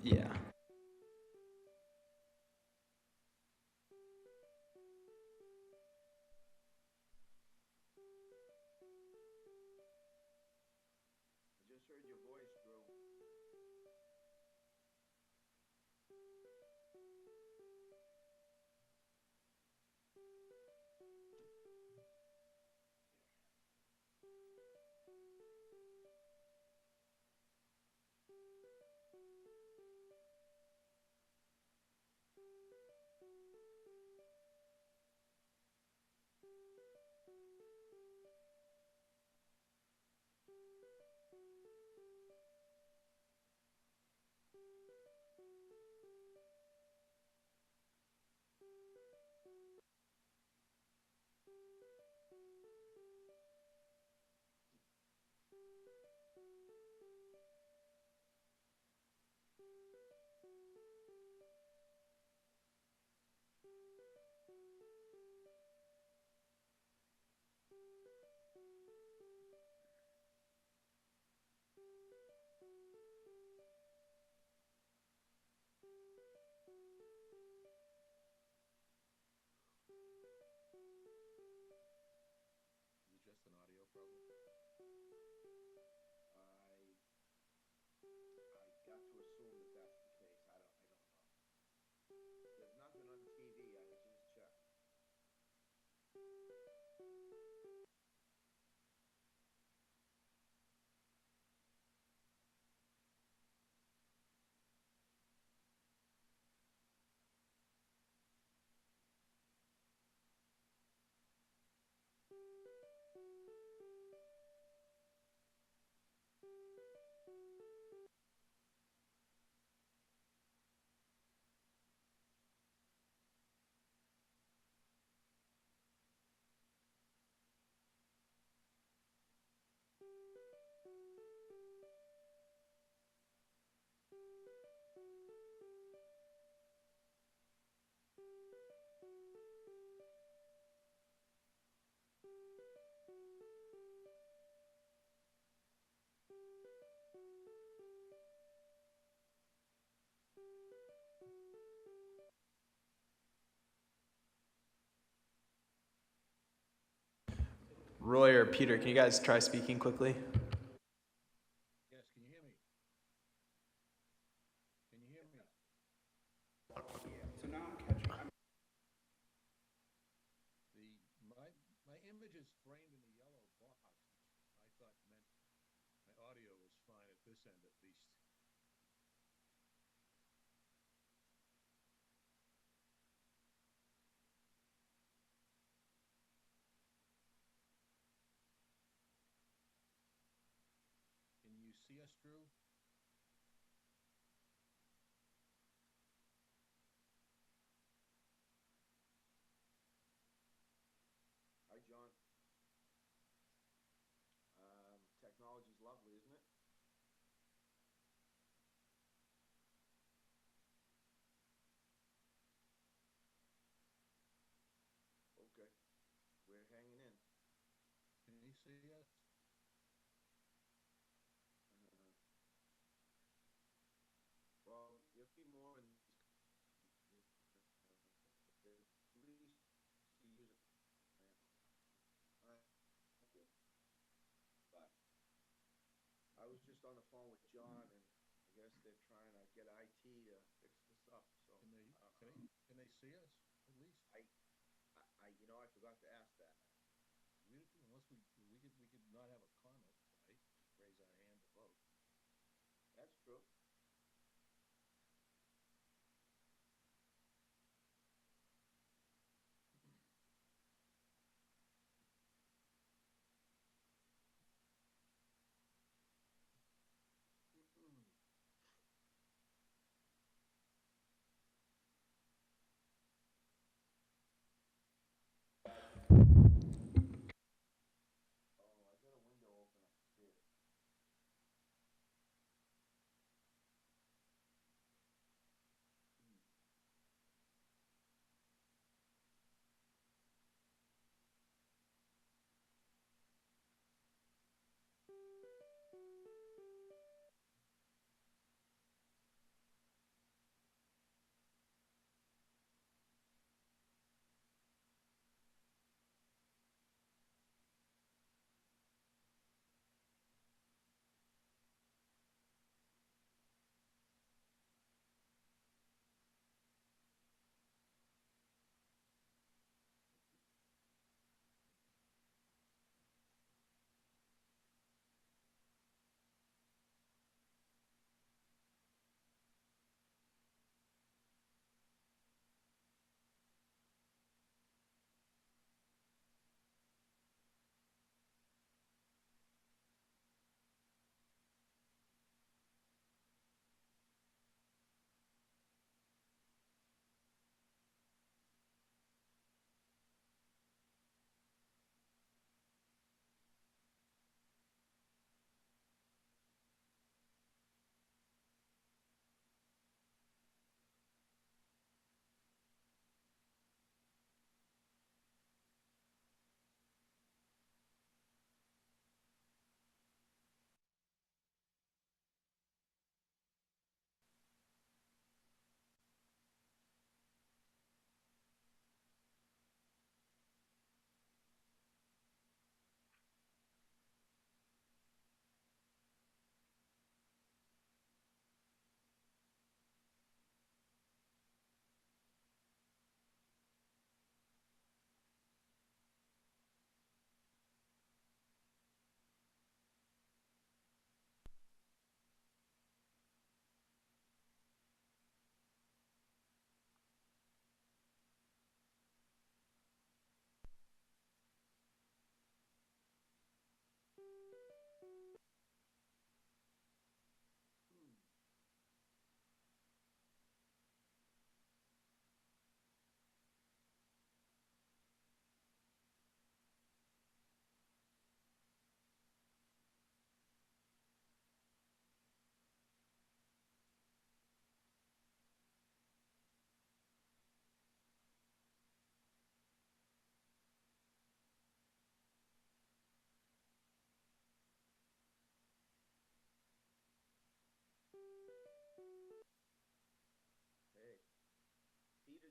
Yeah. I just heard your voice, Drew. Is it just an audio problem? I I got to assume that that's the case. I don't know. There's nothing on TV. I just checked. Roy or Peter, can you guys try speaking quickly? Yes, can you hear me? Can you hear me? Yeah. So now I'm catching. The my image is framed in a yellow box, which I thought meant my audio was fine at this end at least. Can you see us, Drew? Hi, John. Technology's lovely, isn't it? Okay. We're hanging in. Can you see us? Uh, well, you'll see more in these. At least the user. Good. But I was just on the phone with John, and I guess they're trying to get IT to fix this up. So Can they I don't can know. they can they see us at least? I forgot to ask that. Unless we could not have a comment tonight. Just raise our hand to vote. That's true. Oh, I got a window open upstairs.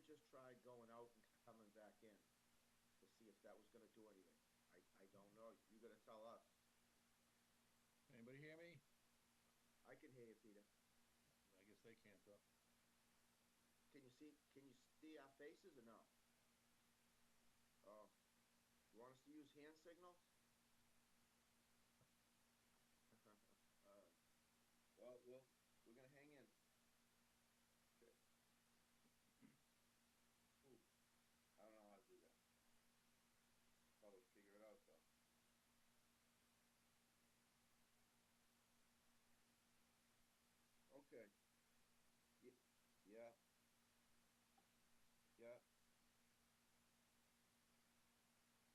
just tried going out and coming back in to see if that was gonna do anything. I don't know. You gotta tell us. Anybody hear me? I can hear you, Peter. I guess they can't though. Can you see our faces or no? Oh, you want us to use hand signals? uh, well, we're gonna hang in. Okay. Ooh, I don't know how to do that. Probably figure it out though. Okay. Yeah, yeah.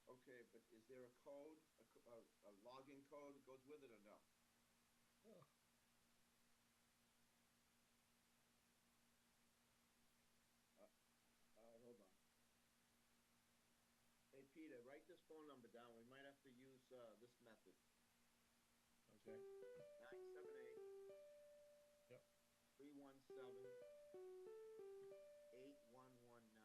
Okay, but is there a code, a login code that goes with it or no? Oh, Hold on. Hey, Peter, write this phone number down. We might have to use this method. okay. 978 Yep. 317 8119.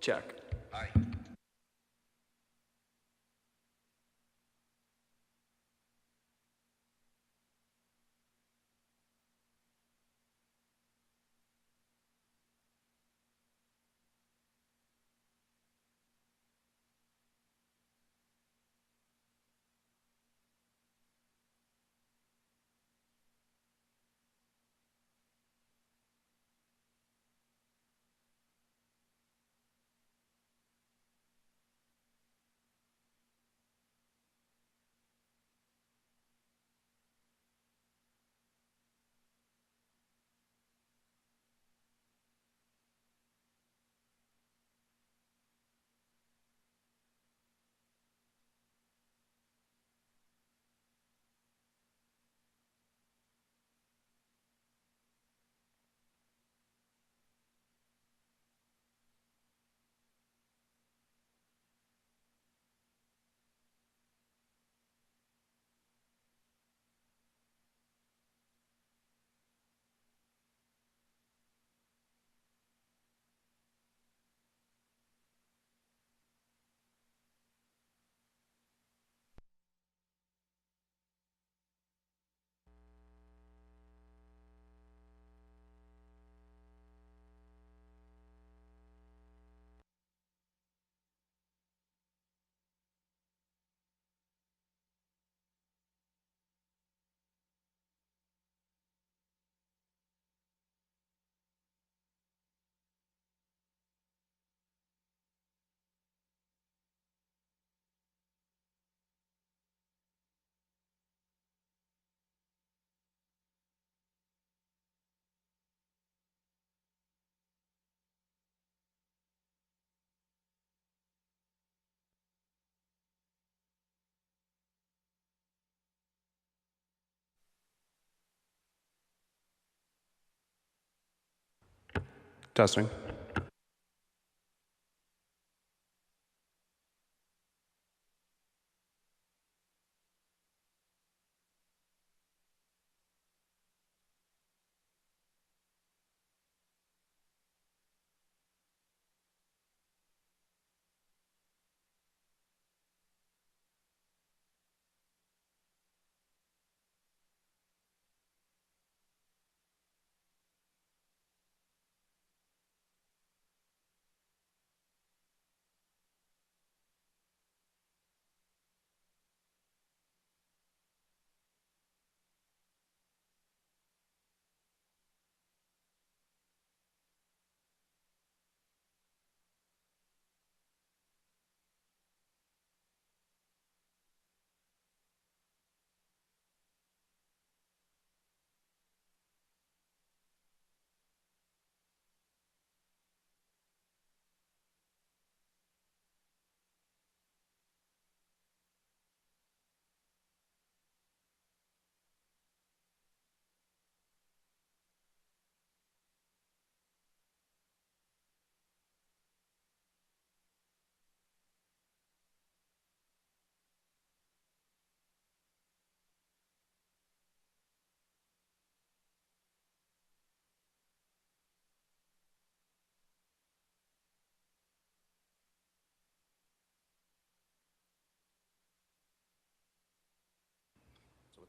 Check. Hi. Testing.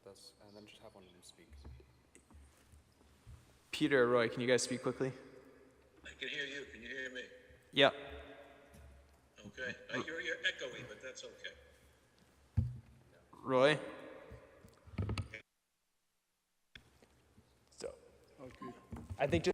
with us, and then just have one of them speak. Peter or Roy, can you guys speak quickly? I can hear you. Can you hear me? Yep. Okay. You're echoey, but that's okay. Roy? So, Okay. I think just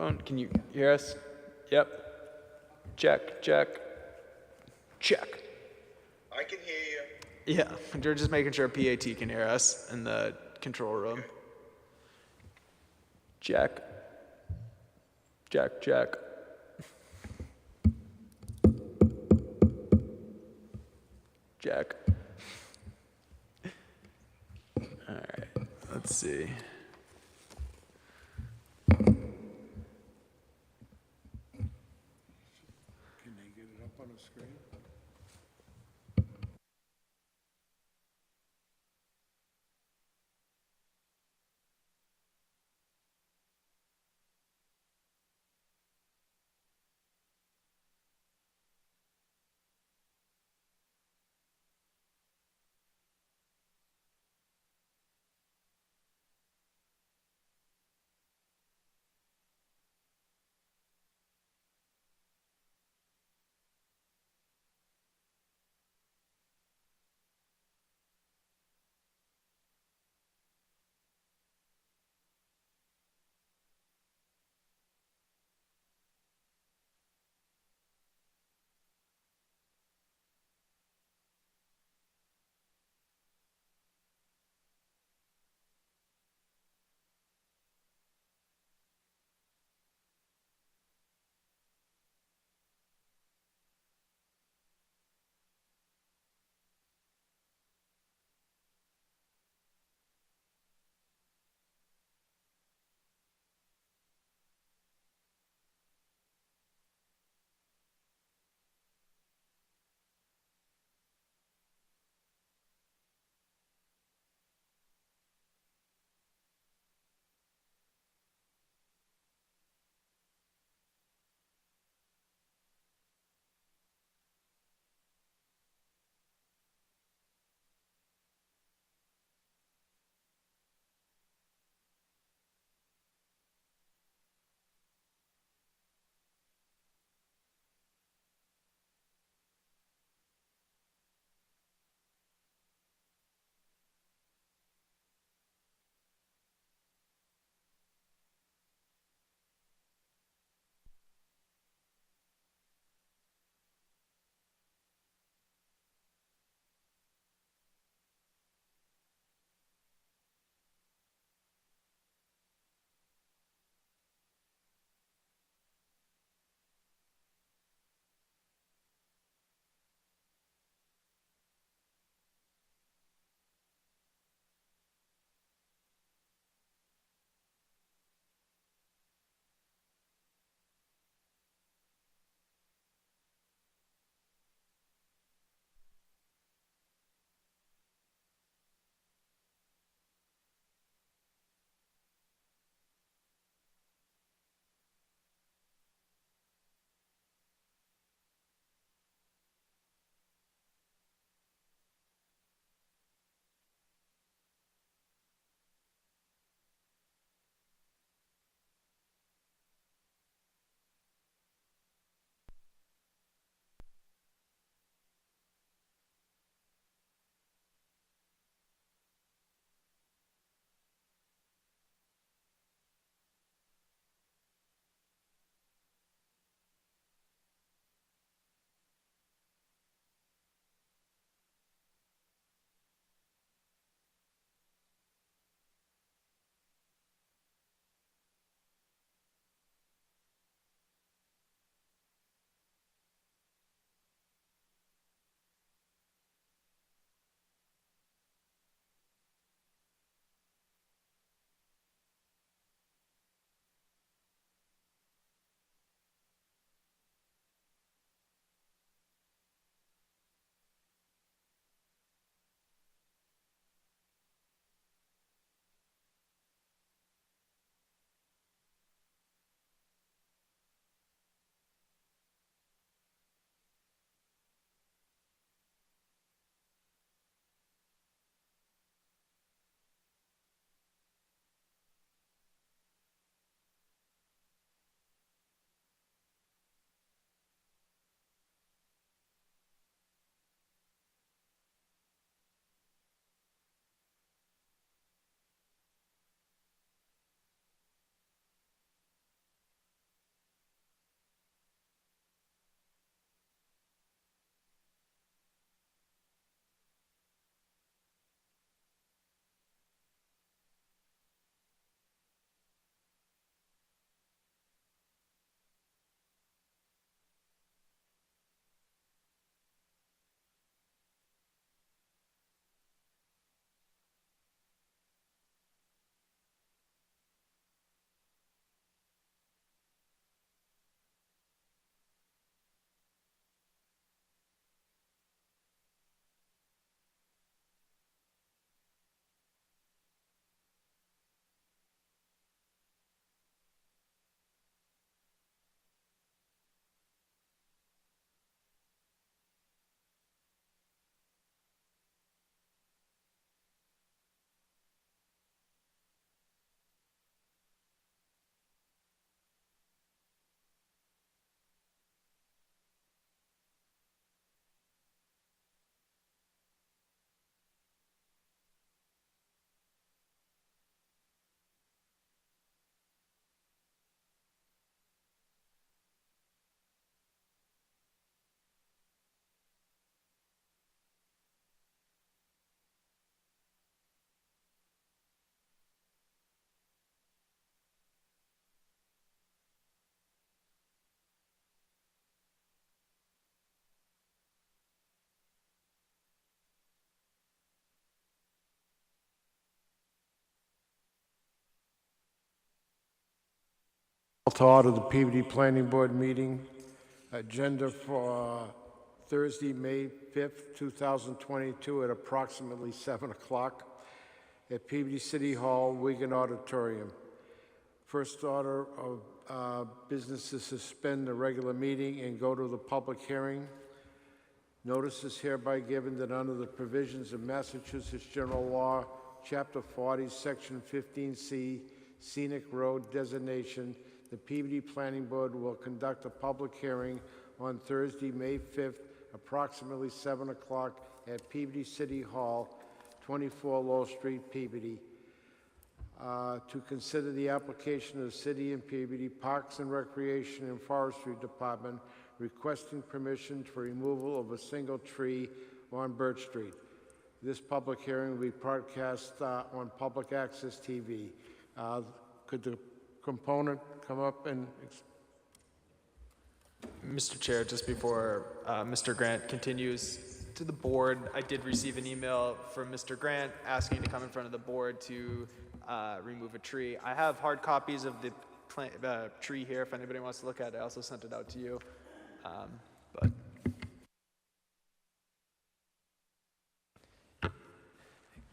phone, can you hear us? Yep. Check, check, check. I can hear you. Yeah, we're just making sure PAT can hear us in the control room. Check. Check, check. Check. All right, let's see. Can they get it up on the screen? To order the Peabody Planning Board meeting. Agenda for Thursday, May 5th, 2022 at approximately 7 o'clock at Peabody City Hall, Wigan Auditorium. First order of business is to suspend the regular meeting and go to the public hearing. Notice is hereby given that under the provisions of Massachusetts General Law, Chapter 40, Section 15C, Scenic Road Designation, the Peabody Planning Board will conduct a public hearing on Thursday, May 5th, approximately 7 o'clock at Peabody City Hall, 24 Lowell Street, Peabody, to consider the application of the City and Peabody Parks and Recreation and Forestry Department requesting permission for removal of a single tree on Birch Street. This public hearing will be broadcast on Public Access TV. Could the component come up and... Mr. Chair, just before Mr. Grant continues to the board, I did receive an email from Mr. Grant asking to come in front of the board to remove a tree. I have hard copies of the tree here if anybody wants to look at it. I also sent it out to you. But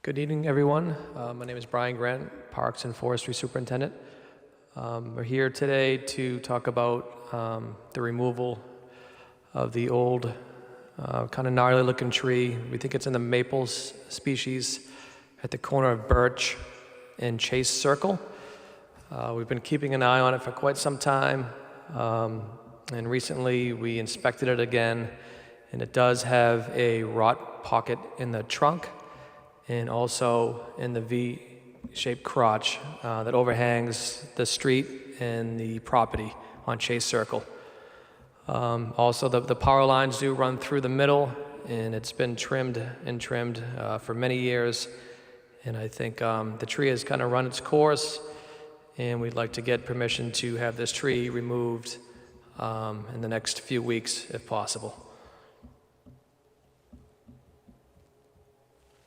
Good evening, everyone. My name is Brian Grant, Parks and Forestry Superintendent. We're here today to talk about the removal of the old, kind of gnarly-looking tree. We think it's in the maples species at the corner of Birch and Chase Circle. We've been keeping an eye on it for quite some time, and recently we inspected it again, and it does have a rot pocket in the trunk and also in the V-shaped crotch that overhangs the street and the property on Chase Circle. Also, the power lines do run through the middle, and it's been trimmed for many years. And I think the tree has kind of run its course, and we'd like to get permission to have this tree removed in the next few weeks, if possible.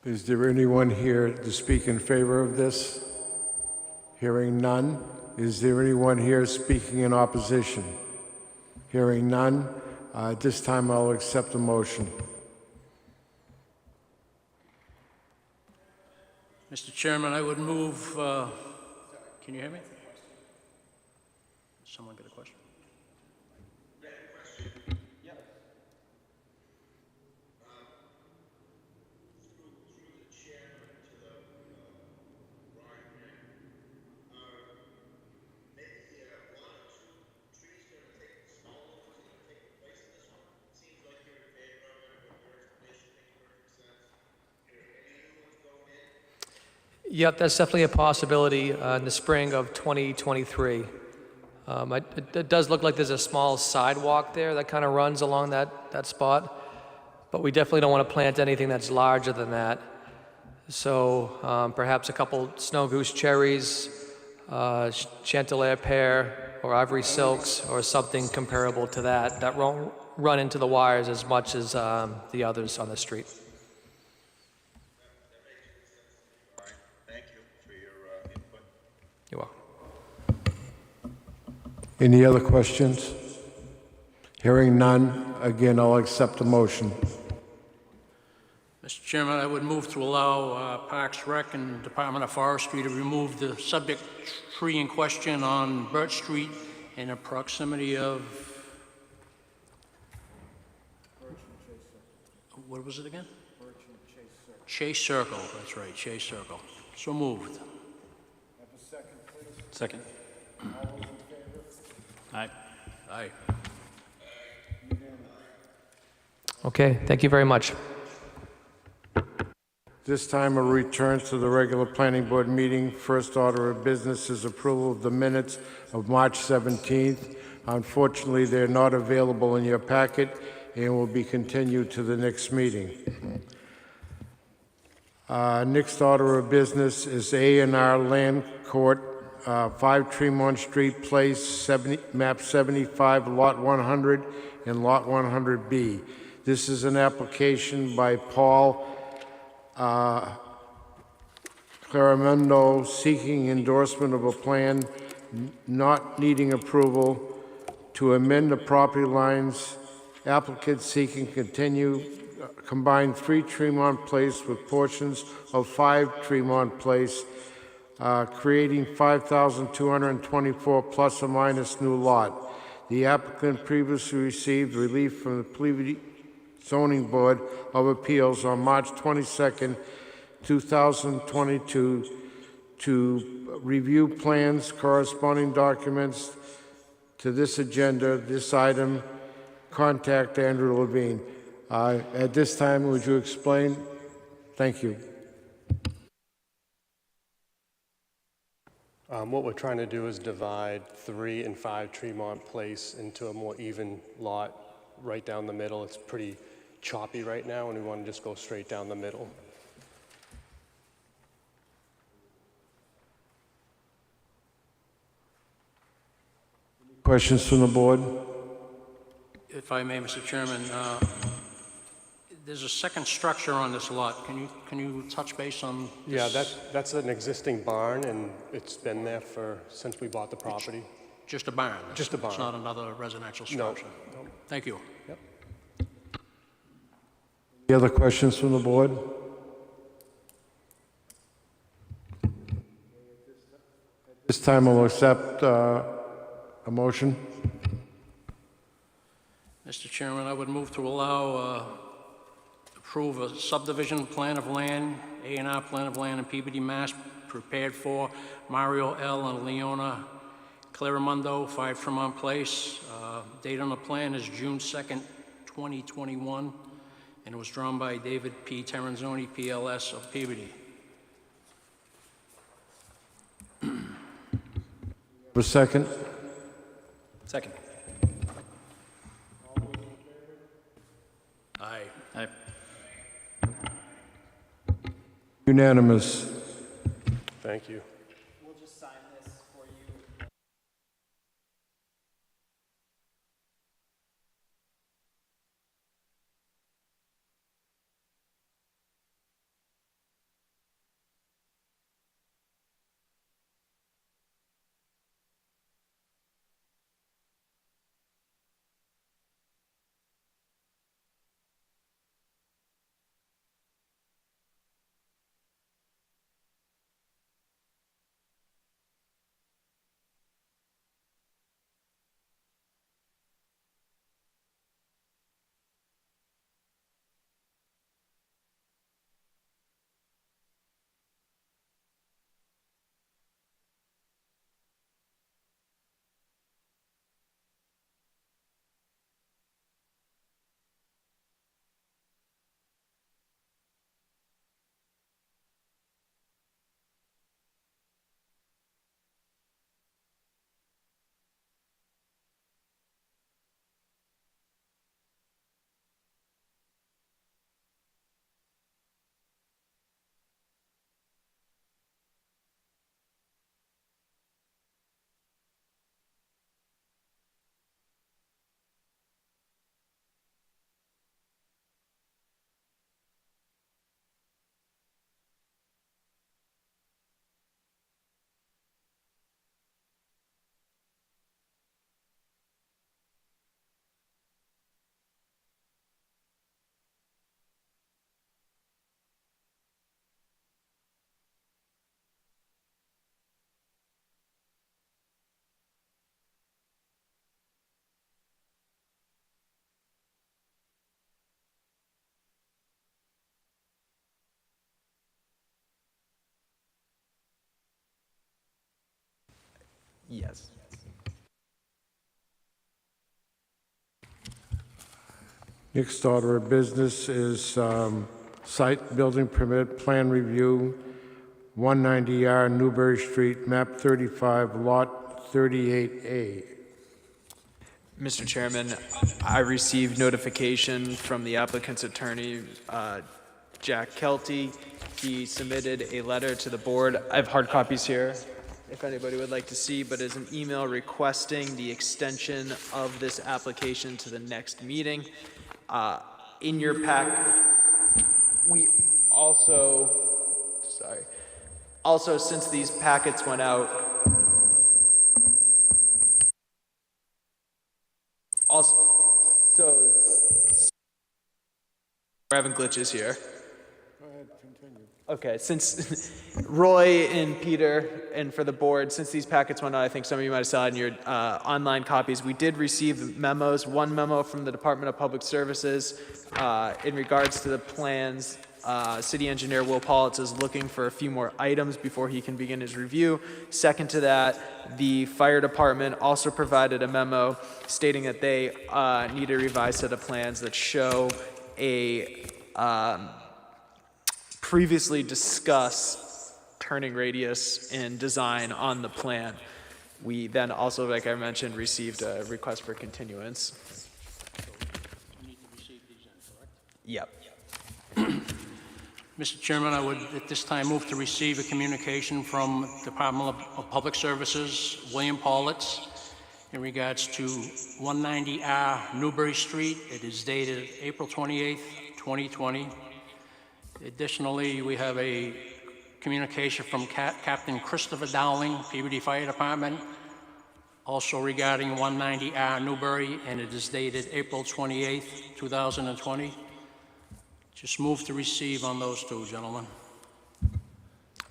Is there anyone here to speak in favor of this? Hearing none. Is there anyone here speaking in opposition? Hearing none. At this time, I'll accept the motion. Mr. Chairman, I would move, can you hear me? Someone got a question? Yep, that's definitely a possibility in the spring of 2023. It does look like there's a small sidewalk there that kind of runs along that spot, but we definitely don't want to plant anything that's larger than that. So perhaps a couple snow goose cherries, chantilly pear, or ivory silks, or something comparable to that won't run into the wires as much as the others on the street. You're welcome. Any other questions? Hearing none. Again, I'll accept the motion. Mr. Chairman, I would move to allow Parks Rec and Department of Forestry to remove the subject tree in question on Birch Street in a proximity of... What was it again? Chase Circle, that's right, Chase Circle. So moved. Second. Aye. Aye. Okay, thank you very much. This time, a return to the regular planning board meeting. First order of business is approval of the minutes of March 17th. Unfortunately, they're not available in your packet and will be continued to the next meeting. Next order of business is A&R Land Court, 5 Tremont Street Place, map 75, lot 100 and lot 100B. This is an application by Paul Claramendo seeking endorsement of a plan not needing approval to amend the property lines. Applicant seeking combine 3 Tremont Place with portions of 5 Tremont Place, creating 5,224 plus or minus new lot. The applicant previously received relief from the Peabody Zoning Board of Appeals on March 22nd, 2022, to review plans, corresponding documents to this agenda, this item. Contact Andrew Levine. At this time, would you explain? Thank you. What we're trying to do is divide 3 and 5 Tremont Place into a more even lot right down the middle. It's pretty choppy right now, and we want to just go straight down the middle. Questions from the board? If I may, Mr. Chairman, there's a second structure on this lot. Can you touch base on Yeah, this? that's an existing barn, and it's been there since we bought the property. Just a barn? Just a barn. It's not another residential No. structure? Thank you. Yep. Any other questions from the board? This time I'll accept a motion. Mr. Chairman, I would move to allow, approve a subdivision plan of land, A&R plan of land in Peabody, Mass, prepared for Mario L. and Leona Claramundo, 5 Tremont Place. Date on the plan is June 2nd, 2021, and it was drawn by David P. Terranzoni, PLS of Peabody. A second? Second. Aye. Unanimous. Thank you. We'll just sign this for you. Yes. Next order of business is site building permit plan review, 190R Newbury Street, map 35, lot 38A. Mr. Chairman, I received notification from the applicant's attorney, Jack Kelty. He submitted a letter to the board. I have hard copies here, if anybody would like to see, but it's an email requesting the extension of this application to the next meeting. In your pack, we also, since these packets went out, We're having glitches here. Go ahead, continue. Okay, since Roy and Peter, and for the board, since these packets went out, I think some of you might have saw it in your online copies, we did receive memos, one memo from the Department of Public Services in regards to the plans. City Engineer Will Politz is looking for a few more items before he can begin his review. Second to that, the fire department also provided a memo stating that they need a revised set of plans that show a previously discussed turning radius and design on the plan. We then also, like I mentioned, received a request for continuance. You need to receive these in, correct? Yep. Mr. Chairman, I would at this time move to receive a communication from Department of Public Services, William Politz, in regards to 190R Newbury Street. It is dated April 28th, 2020. Additionally, we have a communication from Captain Christopher Dowling, Peabody Fire Department, also regarding 190R Newbury, and it is dated April 28th, 2020. Just move to receive on those two, gentlemen.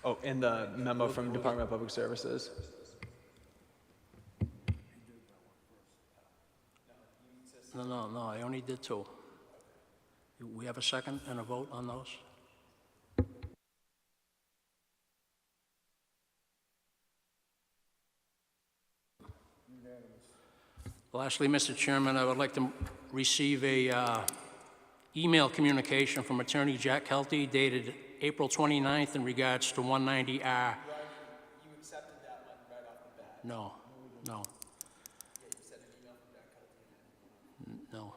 Oh, and the memo from Department of Public Services. No, I only did two. We have a second and a vote on those? Lastly, Mr. Chairman, I would like to receive a email communication from Attorney Jack Kelty dated April 29th in regards to 190R. You accepted that one right off the bat. No. Yeah, you sent an email from Jack Kelty. No.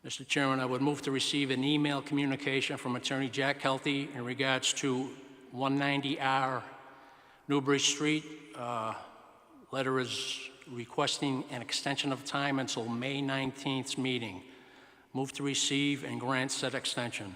Mr. Chairman, I would move to receive an email communication from Attorney Jack Kelty in regards to 190R Newbury Street. Letter is requesting an extension of time until May 19th's meeting. Move to receive and grant said extension.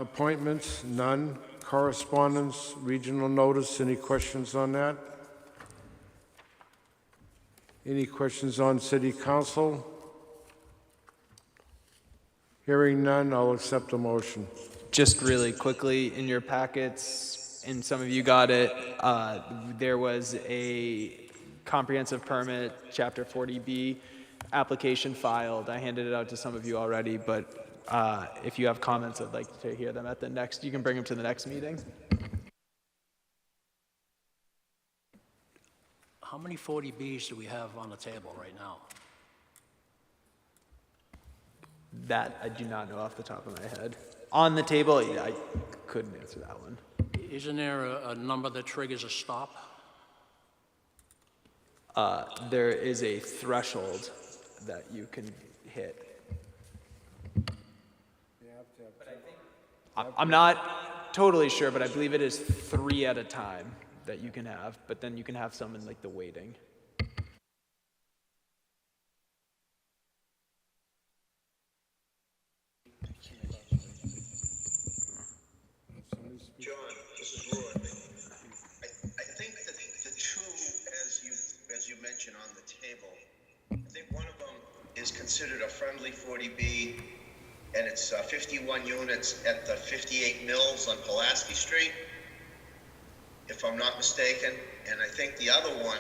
Appointments, none. Correspondence, regional notice, any questions on that? Any questions on city council? Hearing none, I'll accept a motion. Just really quickly, in your packets, and some of you got it, there was a comprehensive permit, Chapter 40B, application filed. I handed it out to some of you already, but if you have comments, I'd like to hear them at the next, you can bring them to the next meeting. How many 40Bs do we have on the table right now? That I do not know off the top of my head. On the table, yeah, I couldn't answer that one. Isn't there a number that triggers a stop? There is a threshold that you can hit. I'm not totally sure, but I believe it is 3 at a time that you can have, but then you can have some in like the waiting. John, this is Roy. I think that the two, as you mentioned on the table, I think one of them is considered a friendly 40B, and it's 51 units at the 58 Mills on Pulaski Street, if I'm not mistaken. And I think the other one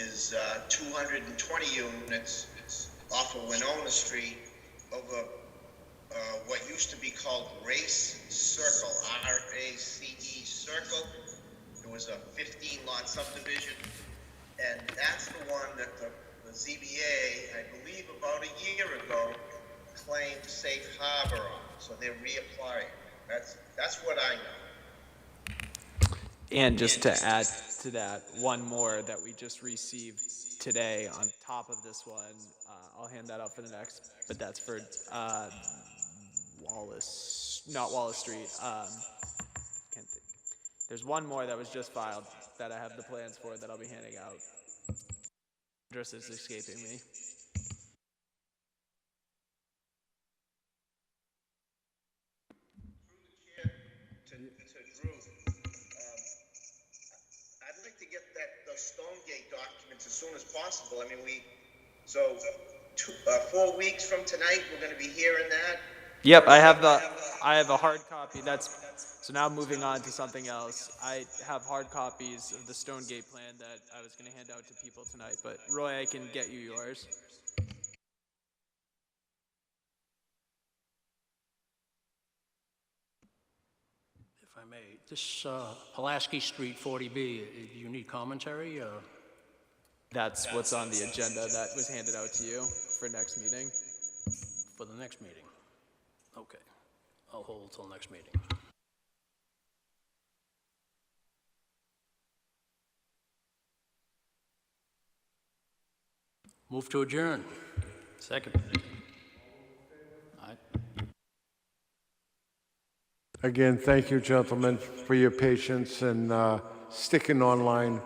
is 220 units off of Winona Street over what used to be called Race Circle, R-A-C-E Circle. It was a 15-lot subdivision, and that's the one that the ZBA, I believe about a year ago, claimed safe harbor on, so they're reapplying. That's what I know. And just to add to that, one more that we just received today on top of this one, I'll hand that out for the next, but that's for not Wallace Street. Can't think. There's one more that was just filed that I have the plans for that I'll be handing out. Address is escaping me. To Drew, I'd like to get those Stonegate documents as soon as possible. I mean, 4 weeks from tonight, we're gonna be hearing that. Yep, I have a hard copy. So now moving on to something else. I have hard copies of the Stonegate plan that I was going to hand out to people tonight, but Roy, I can get you yours. If I may, this Pulaski Street 40B, do you need commentary? That's what's on the agenda that was handed out to you for next meeting. For the next meeting? Okay. I'll hold till next meeting. Move to adjourn. Second. Again, thank you, gentlemen, for your patience and sticking online